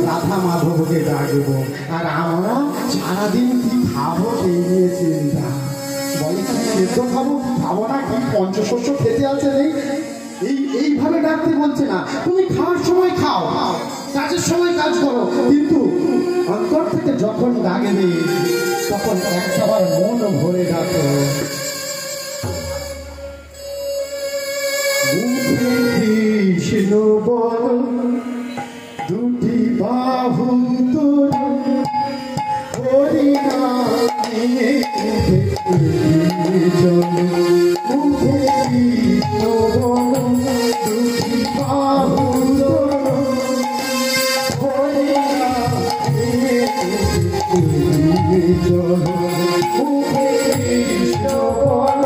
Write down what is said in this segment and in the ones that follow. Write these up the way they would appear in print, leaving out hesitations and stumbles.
রাধা মাধবকে ডাকবো, আর আমরা সারাদিন কি খাবো সেই নিয়ে চিন্তা। বলে কি সেদ্ধ খাবো, খাবো না, কি পঞ্চশস্য খেতে আছে নেই, এইভাবে ডাকতে বলছে না। তুমি খাওয়ার সময় খাও, কাজের সময় কাজ করো, কিন্তু অন্তর থেকে যখন ডাকবে তখন একবার মন ভরে ডাকো। কৃষ্ণ বল দুটি বাহু তোর, হরিনামে মুখে কৃষ্ণ বল দুটি বাহু তোর, হরিনামে মুখে কৃষ্ণ বল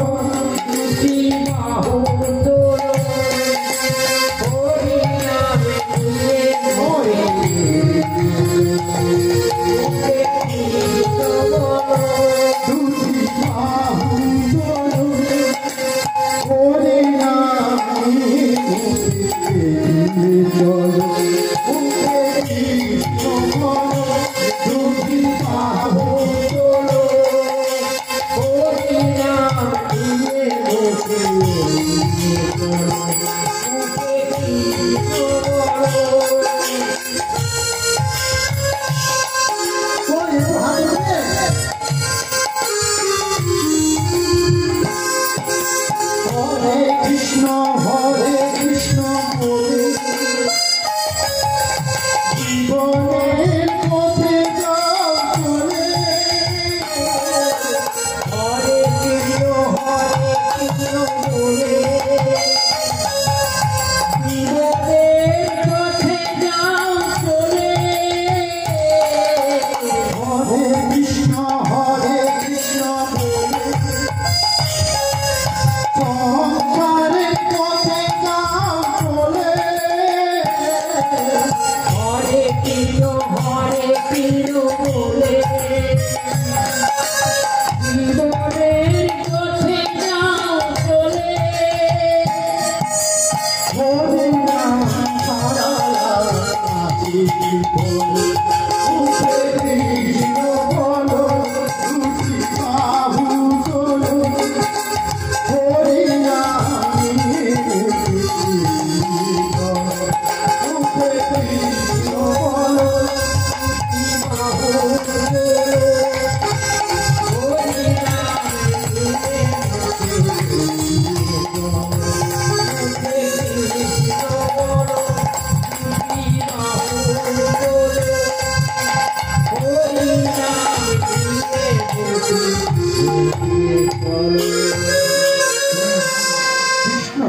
দুটি বাহু তোর,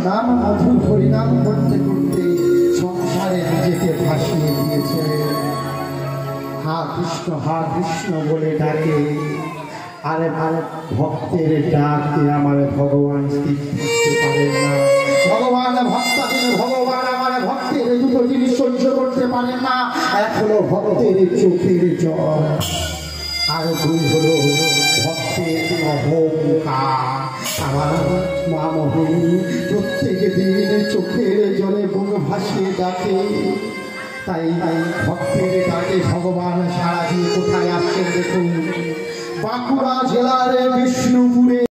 নাম মধুর হরিনাম করতে করতে সংসারে নিজেকে ভাসিয়ে দিয়েছে। হা কৃষ্ণ বলে ডাকে, আরে ভক্তের ডাকে আমার ভগবান স্থির থাকতে পারেন না। ভগবান ভক্তাধীন, ভগবান আমার ভক্তের দুটো জিনিস সহ্য করতে পারেন না। এক হলো ভক্তের চোখের জল, আর দুই হলো ভক্তের অহংকার। আমার মা মোহিনী প্রত্যেক দিন চোখের জলে বুক ভাসিয়ে ডাকে, তাই ভক্তের ডাকে ভগবান সারা দিয়ে কোথায় আসছেন দেখুন, বাঁকুড়া জেলার বিষ্ণুপুরে।